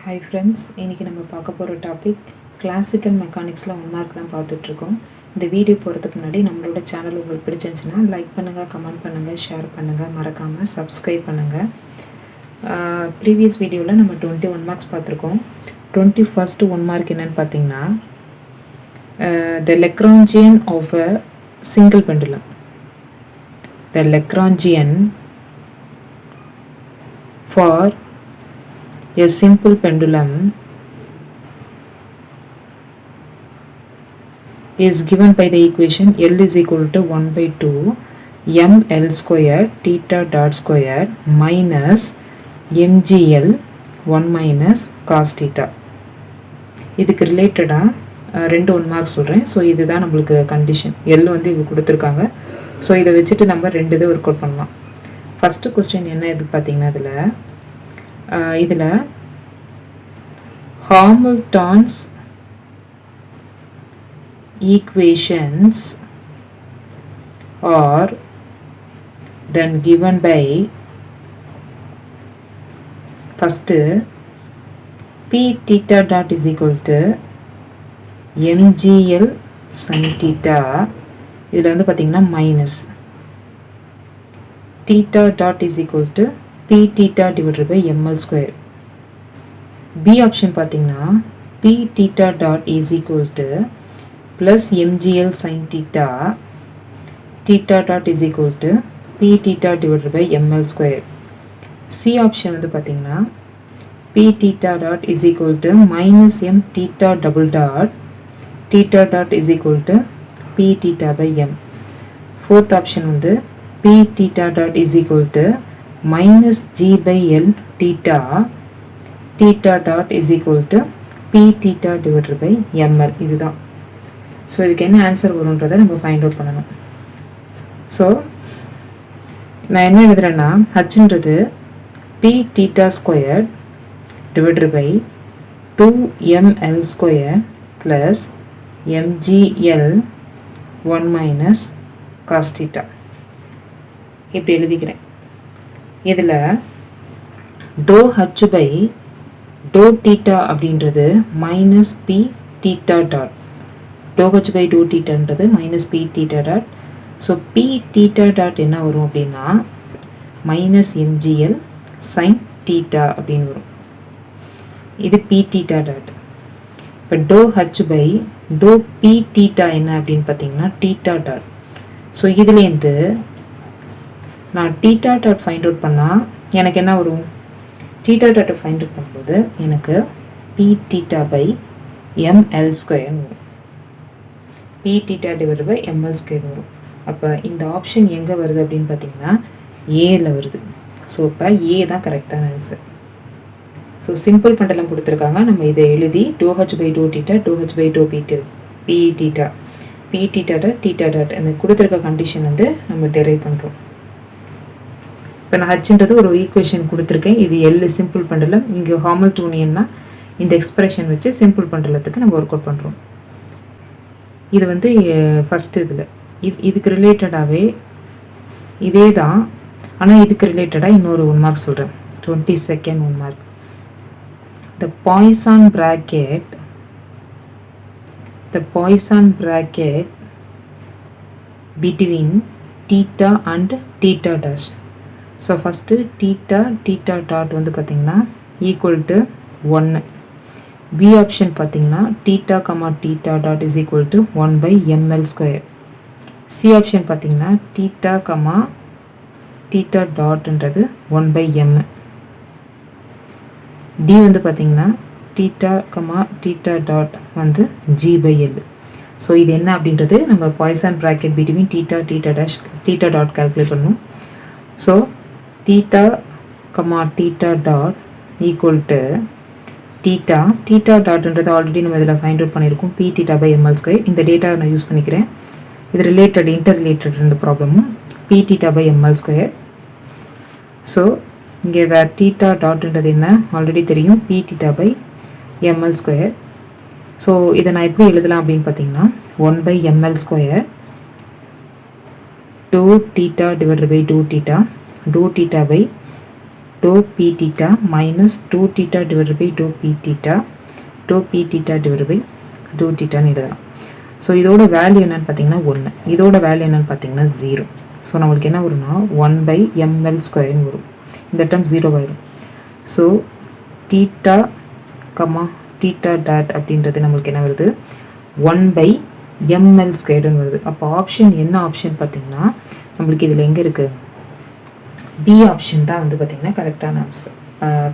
Hi friends, இன்றைக்கி நம்ம பார்க்க போகிற டாபிக் கிளாசிக்கல் மெக்கானிக்ஸில் 1 மார்க் தான் பார்த்துட்ருக்கோம். இந்த வீடியோ போகிறதுக்கு முன்னாடி நம்மளோட சேனல் உங்களுக்கு பிடிச்சிருந்துச்சுன்னா லைக் பண்ணுங்கள், கமெண்ட் பண்ணுங்கள், ஷேர் பண்ணுங்கள், மறக்காமல் சப்ஸ்கிரைப் பண்ணுங்கள். ப்ரீவியஸ் வீடியோவில் நம்ம 21 மார்க்ஸ் பார்த்துருக்கோம். 21st 1 மார்க் என்னென்னு பார்த்தீங்கன்னா the Lagrangian of a single pendulum. The Lagrangian for a simple pendulum is given by the equation L is equal to 1 by 2 ml square theta dot square minus mgl 1 minus cos theta. இதுக்கு ரிலேட்டடாக 2 1 mark சொல்கிறேன். So இதுதான் நம்மளுக்கு condition. L வந்து இவங்க கொடுத்துருக்காங்க. So இதை வச்சுட்டு நம்ம 2 இதை ஒர்க் அவுட் பண்ணலாம். ஃபஸ்ட்டு கொஸ்டின் என்ன இது பார்த்தீங்கன்னா இதில் Hamilton's equations are then given by first p theta dot is equal to mgl sin theta. இதில் வந்து பார்த்தீங்கன்னா minus theta dot is equal to p theta divided by ml square. B option பார்த்தீங்கன்னா p theta dot is equal to plus mgl sin theta, theta dot is equal to p theta divided by ml square. C option வந்து பார்த்தீங்கன்னா p theta dot is equal to minus m theta double dot, theta dot is equal to p theta by m. Fourth option வந்து p theta dot is equal to minus g by l theta, theta dot is equal to p theta divided by ml. இதுதான். So இதுக்கு என்ன answer வரும்ன்றதை நம்ம find out பண்ணணும். So நான் என்ன எழுதுறேன்னா ஹச்ன்றது p theta square divided by 2ml square plus mgl 1 minus cos theta. இப்படி எழுதிக்கிறேன். இதில் டோ ஹச் பை டோ தீட்டா அப்படின்றது மைனஸ் பி தீட்டா டாட், டோ ஹச் பை டோ தீட்டான்றது minus P theta dot. So P theta dot என்ன வரும் அப்படின்னா மைனஸ் எம்ஜிஎல் சைன் தீட்டா அப்படின்னு வரும். இது பி தீட்டா டாட். இப்போ டோ ஹச் பை டோ பி தீட்டா என்ன அப்படின்னு பார்த்தீங்கன்னா தீட்டா டாட். ஸோ இதுலேருந்து நான் தீட்டா டாட் ஃபைண்ட் அவுட் பண்ணால் எனக்கு என்ன வரும்? தீட்டா டாட்டை ஃபைண்ட் அவுட் பண்ணும்போது எனக்கு பி தீட்டா பை எம்எல் ஸ்கொயர்னு வரும். P theta divide by ML square வரும். அப்போ இந்த ஆப்ஷன் எங்கே வருது அப்படின்னு பார்த்தீங்கன்னா ஏல வருது. ஸோ இப்போ ஏ தான் கரெக்டான ஆன்சர். ஸோ சிம்பிள் பெண்டலம் கொடுத்துருக்காங்க. நம்ம இதை எழுதி டோ ஹச் பை டோ தீட்டா, டோ ஹச் பை டோ P theta, P theta dot theta dot அந்த கொடுத்துருக்க கண்டிஷன் வந்து நம்ம டெரைவ் பண்ணுறோம். இப்போ நான் ஹச்ன்றது ஒரு ஈக்குவேஷன் கொடுத்துருக்கேன். இது எல் சிம்பிள் பெண்டலம். இங்கே ஹாமில்டோனியன்னா இந்த எக்ஸ்பிரஷன் வச்சு சிம்பிள் பெண்டலத்துக்கு நம்ம ஒர்க் அவுட் பண்ணுறோம். இது வந்து ஃபஸ்ட்டு இதில் இதுக்கு ரிலேட்டடாகவே இதே தான். ஆனால் இதுக்கு ரிலேட்டடாக இன்னொரு 1 மார்க் சொல்கிறேன். 22nd 1 mark. The Poisson bracket between theta and theta dash. So first theta dot வந்து பார்த்திங்கன்னா ஈக்குவல் டு 1. பி ஆப்ஷன் பார்த்திங்கன்னா theta, theta dot is equal to 1 by ml square. C option பார்த்திங்கன்னா theta, theta dotன்றது 1 by m. D வந்து பார்த்திங்கன்னா theta, theta dot வந்து g by l. So இது என்ன அப்படின்றது நம்ம Poisson bracket between theta dash theta dot calculate பண்ணணும். So theta, theta dot equal to theta dotன்றது ஆல்ரெடி நம்ம இதில் ஃபைண்ட் அவுட் பண்ணியிருக்கோம். p theta by ml square. இந்த டேட்டாவை நான் யூஸ் பண்ணிக்கிறேன். இது இன்டர் ரிலேட்டட் இந்த ப்ராப்ளமும் p theta by ml square. So இங்கே வேறு theta dotன்றது என்ன ஆல்ரெடி தெரியும், p theta by ml square. So இதை நான் எப்படி எழுதலாம் அப்படின்னு பார்த்தீங்கன்னா 1 by ml square to theta divided by to theta by dou p theta minus 2 theta divided by dou p theta divided by dou theta ன்னு எழுதலாம். So இதோட value என்னன்னு பார்த்தீங்கன்னா 1, இதோட வேல்யூ என்னன்னு பார்த்தீங்கன்னா 0. ஸோ நம்மளுக்கு என்ன வரும்னா 1/ml² வரும். இந்த டேர்ம் 0 ஆயிரும். ஸோ theta theta dot அப்படின்றது நம்மளுக்கு என்ன வருது 1/ml² வருது. அப்போ ஆப்ஷன் என்ன ஆப்ஷன் பார்த்தீங்கன்னா நம்மளுக்கு இதில் எங்கே இருக்குது, பி ஆப்ஷன் தான் வந்து பார்த்திங்கன்னா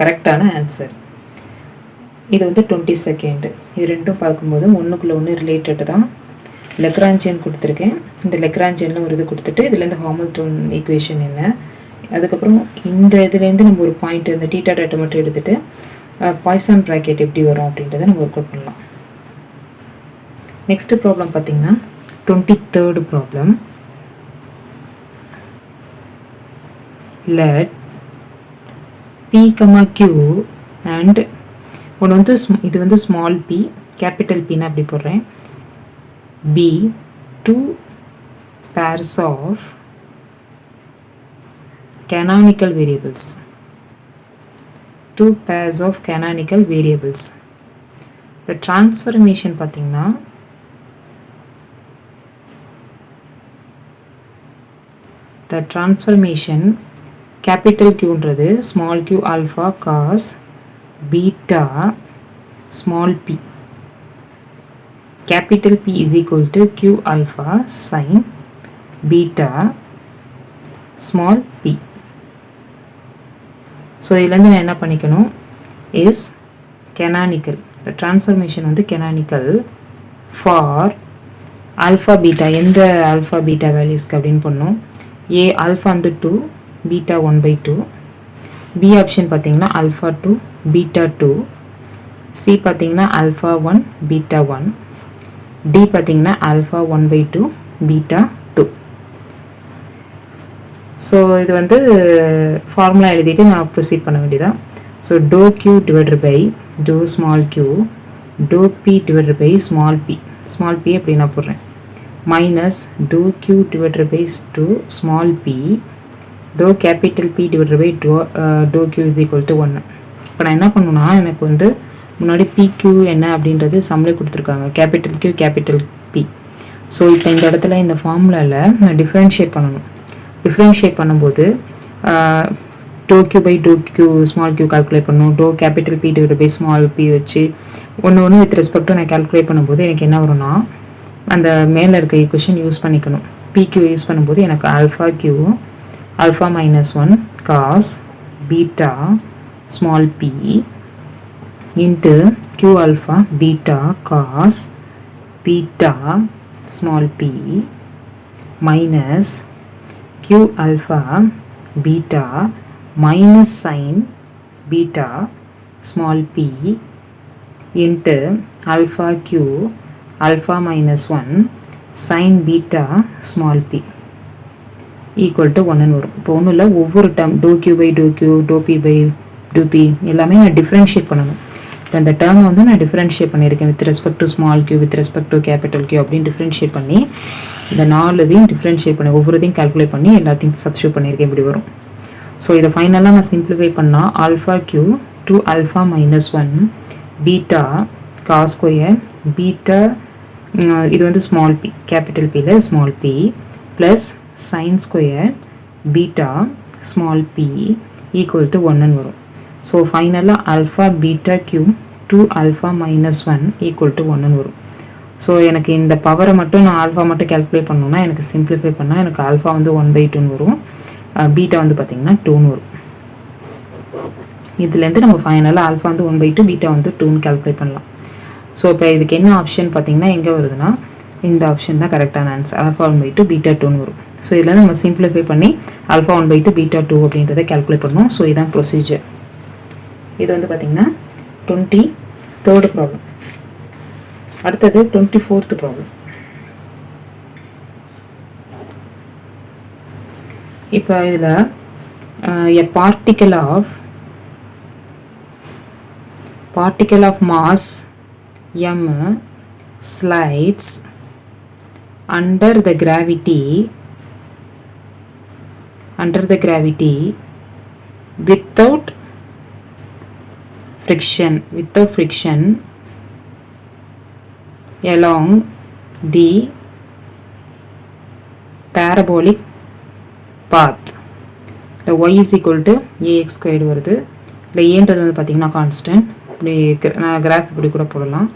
கரெக்டான ஆன்சர். இது வந்து 22. இது ரெண்டும் பார்க்கும்போது ஒன்றுக்குள்ளே ஒன்று ரிலேட்டட் தான். லெக்ரான்ஜியன் கொடுத்துருக்கேன். இந்த லெக்ரான்ஜியனில் ஒரு இது கொடுத்துட்டு இதுலேருந்து ஹாமில்டன் ஈக்குவேஷன் என்ன, அதுக்கப்புறம் இந்த இதுலேருந்து நம்ம ஒரு பாயிண்ட் இந்த டீட்டா டேட்டை மட்டும் எடுத்துகிட்டு பாய்சான் ப்ராக்கெட் எப்படி வரும் அப்படின்றத நம்ம ஒர்க் அவுட் பண்ணலாம். நெக்ஸ்ட் ப்ராப்ளம் பார்த்திங்கன்னா 23rd problem. let p, q and ஒன்று வந்து இது வந்து ஸ்மால் p, கேபிட்டல் பின்னு அப்படி போடுறேன். b 2 pairs of canonical variables. 2 pairs of canonical variables. The transformation பார்த்தீங்கன்னா the transformation capital Qன்றது small q alpha cos beta small p, capital P is equal to q alpha sin beta small p. So இதுலேருந்து நான் என்ன பண்ணிக்கணும் is canonical, the transformation வந்து canonical for alpha beta, எந்த alpha beta வேல்யூஸ்க்கு அப்படின்னு பண்ணோம். A alpha வந்து 2, beta 1/2. B option பார்த்தீங்கன்னா alpha 2, beta 2. C பார்த்தீங்கன்னா alpha 1, beta 1. D பார்த்தீங்கன்னா alpha 1/2, beta 2. ஸோ இது வந்து ஃபார்முலா எழுதிட்டு நான் ப்ரொசீட் பண்ண வேண்டியதான். So dou q divided by dou small q dou p divided by small p அப்படி நான் போடுறேன். minus dou q divided by dou small p dou capital P divided by dou q is equal to 1. இப்போ நான் என்ன பண்ணுன்னா, எனக்கு வந்து முன்னாடி PQ என்ன அப்படின்றது சம்லே கொடுத்துருக்காங்க, capital Q capital P. So இப்போ இந்த இடத்துல இந்த ஃபார்முலாவில் நான் டிஃப்ரென்ஷியேட் பண்ணணும். டிஃப்ரென்ஷியேட் பண்ணும்போது dou q by dou q small q calculate பண்ணணும். dou capital P divided by small p வச்சு ஒன்று வித் ரெஸ்பெக்ட் டு நான் கால்குலேட் பண்ணும்போது எனக்கு என்ன வரும்னா, அந்த மேலே இருக்க ஈக்குவேஷன் யூஸ் பண்ணிக்கணும். PQ யூஸ் பண்ணும்போது எனக்கு alpha q alpha minus 1 cos beta small p into q alpha beta cos beta small p minus q alpha beta minus sin beta small p into alpha q alpha minus 1 sin beta small p equal to 1 வரும். இப்போ ஒன்றும் இல்லை, ஒவ்வொரு term dou q by dou q dou p by dou p எல்லாமே நான் differentiate பண்ணணும். இப்போ அந்த டேர்மை வந்து நான் டிஃப்ரென்ஷியேட் பண்ணியிருக்கேன் with respect to small q with respect to capital q அப்படின்னு டிஃப்ரென்ஷியேட் பண்ணி இந்த 4 இதையும் டிஃப்ரென்ஷியேட் பண்ணி ஒவ்வொருத்தையும் கால்குலேட் பண்ணி எல்லாத்தையும் சப்ஸ்டியூட் பண்ணியிருக்கேன். இப்படி வரும். ஸோ இதை ஃபைனலாக நான் சிம்பிளிஃபை பண்ணால் alpha q to alpha minus 1 beta cos square beta இது வந்து ஸ்மால் p கேபிட்டல் பியில் small p plus sin square beta small p equal to 1 வரும். ஸோ ஃபைனலாக alpha beta q to alpha minus 1 equal to 1 வரும். So எனக்கு இந்த பவரை மட்டும் நான் ஆல்ஃபா மட்டும் கேல்குலேட் பண்ணணும்னா எனக்கு சிம்பிளிஃபை பண்ணால் எனக்கு ஆல்ஃபா வந்து 1/2 வரும், பீட்டா வந்து பார்த்திங்கன்னா 2 வரும். இதுலேருந்து நம்ம ஃபைனலாக ஆல்ஃபா வந்து 1/2 பீட்டா வந்து 2ன்னு கேல்குலேட் பண்ணலாம். ஸோ இப்போ இதுக்கு என்ன ஆப்ஷன் பார்த்திங்கன்னா எங்கே வருதுன்னா இந்த ஆப்ஷன் தான் கரெக்டான ஆன்சர். ஆல்ஃபா 1/2 பீட்டா 2ன்னு வரும். ஸோ இதில் நம்ம சிம்பிளிஃபை பண்ணி ஆல்ஃபா 1/2 பீட்டா 2 அப்படின்றத கேல்குலேட் பண்ணணும். ஸோ இதுதான் ப்ரொசீஜர். இது வந்து பார்த்திங்கன்னா 23rd ப்ராப்ளம். அடுத்தது 24th ப்ராப்ளம். இப்போ இதில் a particle of mass m slides under the gravity without friction along the parabolic path. y is equal to ax squared வருது. இல்லை ஏன்றது வந்து பார்த்தீங்கன்னா கான்ஸ்டன்ட். இப்படி நான் கிராஃப் இப்படி கூட போடலாம்.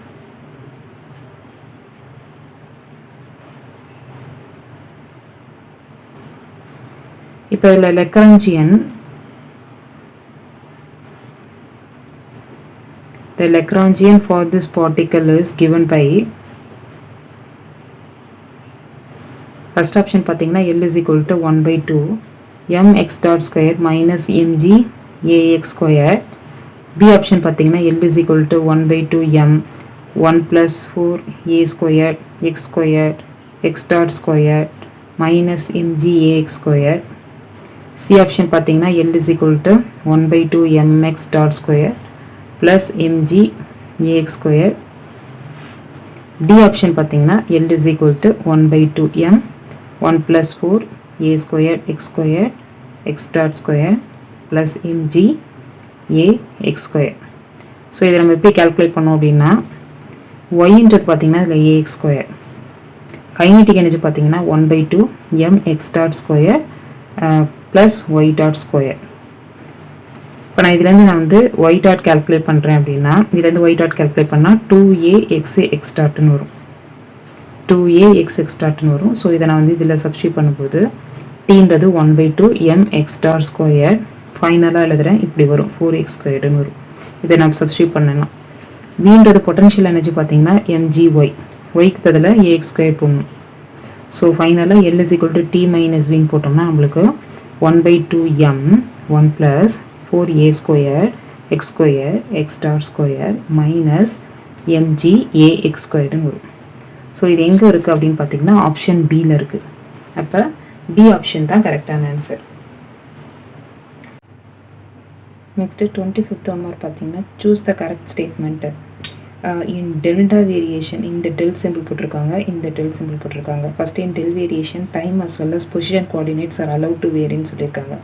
இப்போ இதில் the Lagrangian for this particle is given by first option பார்த்தீங்கன்னா L is equal to 1 by 2 mx dot square minus mg ax square. B option பார்த்தீங்கன்னா L is equal to 1 by 2 m 1 plus 4 a square x square x dot square minus mg ax square. C option பார்த்தீங்கன்னா L is equal to 1 by 2 mx dot square plus mg ax square. D option பார்த்தீங்கன்னா L is equal to 1 by 2 m 1 plus 4 a square x dot square plus mg ax square. So இதை நம்ம எப்படி calculate பண்ணோம் அப்படின்னா yன்றது பார்த்தீங்கன்னா இதில் ax square, kinetic energy பார்த்தீங்கன்னா 1 by 2 m x dot square plus y dot square. இப்போ நான் இதுலேருந்து நான் வந்து y டாட் கால்குலேட் பண்ணுறேன் அப்படின்னா இதுலேருந்து y டாட் கால்குலேட் பண்ணால் 2ax டாட்னு வரும், 2ax டாட்னு வரும். ஸோ இதை நான் வந்து இதில் சப்ஸ்டியூட் பண்ணும்போது டீன்றது 1 by 2 mx டாட் ஸ்கொயர், ஃபைனலாக எழுதுகிறேன் இப்படி வரும் 4x ஸ்கொயர்டுன்னு வரும். இதை நான் சப்ஸ்டியூட் பண்ணலாம். வீன்றது பொட்டன்ஷியல் எனர்ஜி பார்த்தீங்கன்னா mgy, ஒய்க்கு பதிலாக ax ஸ்கொயர் போடணும். ஸோ ஃபைனலாக L is equal to t minus v போட்டோம்னா நம்மளுக்கு 1 by 2 m 1 plus 4a square x dot square minus mg ax squared வரும். ஸோ இது எங்கே இருக்குது அப்படின்னு பார்த்தீங்கன்னா ஆப்ஷன் பியில் இருக்குது. அப்போ பி ஆப்ஷன் தான் கரெக்டான answer. Next 25th one mark பார்த்தீங்கன்னா choose the correct statement in delta variation. இந்த டெல் சிம்பிள் போட்டிருக்காங்க, இந்த டெல் சிம்பிள் போட்டிருக்காங்க. First in del variation time as well as position coordinates are allowed to வேரின்னு சொல்லியிருக்காங்க.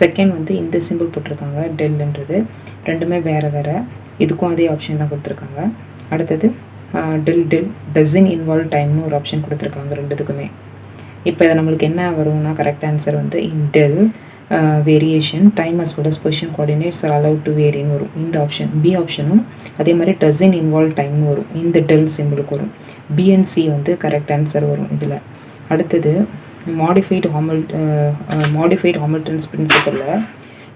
Second வந்து இந்த சிம்பிள் போட்டிருக்காங்க டெல்ன்றது, ரெண்டுமே வேறு வேறு, இதுக்கும் அதே ஆப்ஷன் தான் கொடுத்துருக்காங்க. அடுத்தது டெல் டசன் இன்வால்வ் டைம்னு ஒரு ஆப்ஷன் கொடுத்துருக்காங்க ரெண்டுத்துக்குமே. இப்போ இதை நம்மளுக்கு என்ன வரும்னா கரெக்ட் ஆன்சர் வந்து in del variation time as well as position coordinates are allowed to வேரின்னு வரும் இந்த ஆப்ஷன். பி ஆப்ஷனும் அதே மாதிரி டசன் இன்வால்வ் டைம்னு வரும், இந்த டெல் சிம்பிளுக்கு வரும். பிஎன்சி வந்து கரெக்ட் ஆன்சர் வரும் இதில். அடுத்தது மாடிஃபைடு ஹாமில்டன்ஸ் பிரின்சிபலில்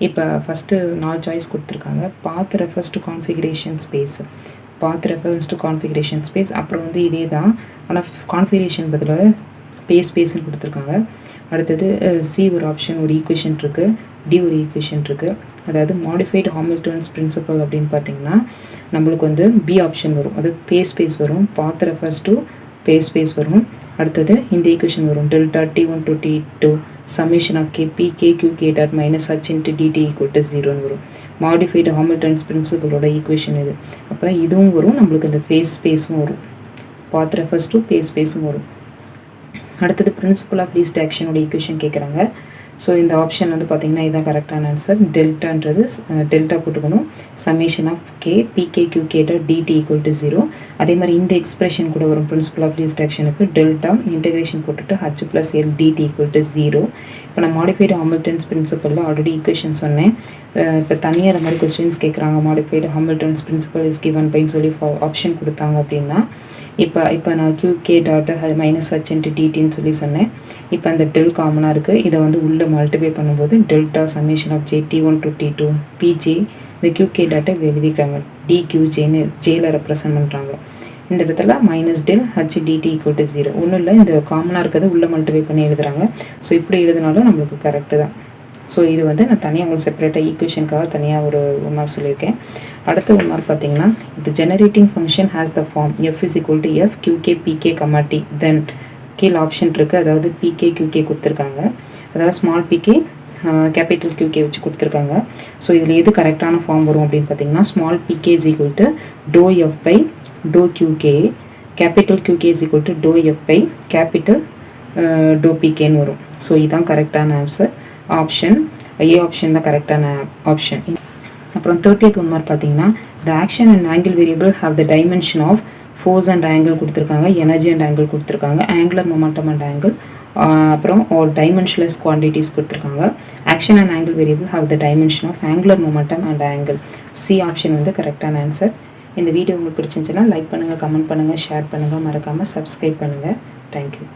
இப்போ ஃபஸ்ட்டு 4 சாய்ஸ் கொடுத்துருக்காங்க. Both refers to configuration space, both references to configuration space. அப்புறம் வந்து இதே தான், ஆனால் கான்ஃபிகரேஷன் பதிலாக ஸ்பேஸ்ன்னு கொடுத்துருக்காங்க. அடுத்தது சி ஒரு ஆப்ஷன் ஒரு ஈக்குவேஷன் இருக்குது, டி ஒரு ஈக்குவேஷன் இருக்குது. அதாவது மாடிஃபைடு ஹாமில்டன்ஸ் பிரின்சிபல் அப்படின்னு பார்த்தீங்கன்னா நம்மளுக்கு வந்து பி ஆப்ஷன் வரும், அது ஸ்பேஸ் வரும். பாத் ரெஃபர்ஸ் டு ஸ்பேஸ் வரும். அடுத்தது இந்த ஈக்குவேஷன் வரும் delta t1 to t2 summation of k p k q k dot minus h into dt equal to 0ன்னு வரும். மாடிஃபைடு ஹாமில்டன்ஸ் பிரின்சிபலோட ஈக்குவேஷன் இது. அப்போ இதுவும் வரும், நம்மளுக்கு இந்த ஸ்பேஸும் வரும், பாத் ரெஃபர்ஸ் டு ஸ்பேஸும் வரும். அடுத்தது பிரின்சிபல் ஆஃப் லீஸ்ட் ஆக்ஷனோட ஈக்குவேஷன் கேட்குறாங்க. ஸோ இந்த ஆப்ஷன் வந்து பார்த்திங்கன்னா இதுதான் கரெக்டான ஆன்சர். டெல்டான்றது டெல்டா போட்டுக்கணும், summation of K PK Q K dot DT equal to 0. அதே மாதிரி இந்த எக்ஸ்பிரஷன் கூட வரும் பிரின்சிபல் ஆஃப் லீஸ்ட் ஆக்ஷனுக்கு டெல்டா இன்டெகிரேஷன் போட்டுட்டு h + l DT equal to 0. இப்போ நான் மாடிஃபைடு ஹாமில்டன்ஸ் பிரின்சிபலில் ஆல்ரெடி ஈக்குவேஷன் சொன்னேன். இப்போ தனியாக இந்த மாதிரி கொஸ்டின்ஸ் கேட்குறாங்க, modified Hamilton's principle is given பைன்னு சொல்லி ஆப்ஷன் கொடுத்தாங்க அப்படின்னா இப்போ நான் QK dot minus h into டிடின்னு சொல்லி சொன்னேன். இப்போ அந்த டெல் காமனாக இருக்குது, இதை வந்து உள்ளே மல்டிப்ளை பண்ணும்போது delta summation of J t1 to t2 PJ இந்த QK டாட்டை எழுதிக்கிறாங்க, டிக்யூஜேன்னு ஜேல ரெப்ரசன்ட் பண்ணுறாங்க. இந்த இடத்துல minus del h dt equal to 0. ஒன்றும் இல்லை, இந்த காமனாக இருக்கிறது உள்ளே மல்டிப்ளை பண்ணி எழுதுறாங்க. ஸோ இப்படி எழுதினாலும் நம்மளுக்கு கரெக்டு தான். ஸோ இது வந்து நான் தனியாக உங்களுக்கு செப்பரேட்டாக ஈக்குவேஷனுக்காக தனியாக ஒரு மார்க் சொல்லியிருக்கேன். அடுத்த ஒரு மார்க் பார்த்தீங்கன்னா இந்த generating function has the form f is equal to f qk pk, t then கீழே ஆப்ஷன் இருக்குது, அதாவது pk qk கொடுத்துருக்காங்க, அதாவது ஸ்மால் pk கேபிட்டல் qk வச்சு கொடுத்துருக்காங்க. ஸோ இதில் எது கரெக்டான ஃபார்ம் வரும் அப்படின்னு பார்த்தீங்கன்னா small pk is equal to dou f by dou qk, capital qk is equal to dou f by capital dou pkன்னு வரும். ஸோ இதுதான் கரெக்டான ஆன்சர் ஆப்ஷன் ஏ ஆப்ஷன் தான் கரெக்டான ஆப்ஷன். அப்புறம் 30th ஒன் மார்க் பார்த்தீங்கன்னா the action and angle variable have the dimension of force and angle கொடுத்துருக்காங்க, energy and angle கொடுத்துருக்காங்க, angular momentum and angle, அப்புறம் ஒரு டைமென்ஷன்லெஸ் குவான்டிட்டிஸ் கொடுத்துருக்காங்க. Action and angle variable have the dimension of angular momentum and angle. C option வந்து கரெக்டான answer. இந்த video உங்களுக்கு பிடிச்சிருந்துச்சுன்னா லைக் பண்ணுங்கள், கமெண்ட் பண்ணுங்கள், ஷேர் பண்ணுங்கள், மறக்காமல் சப்ஸ்கிரைப் பண்ணுங்கள். தேங்க்யூ.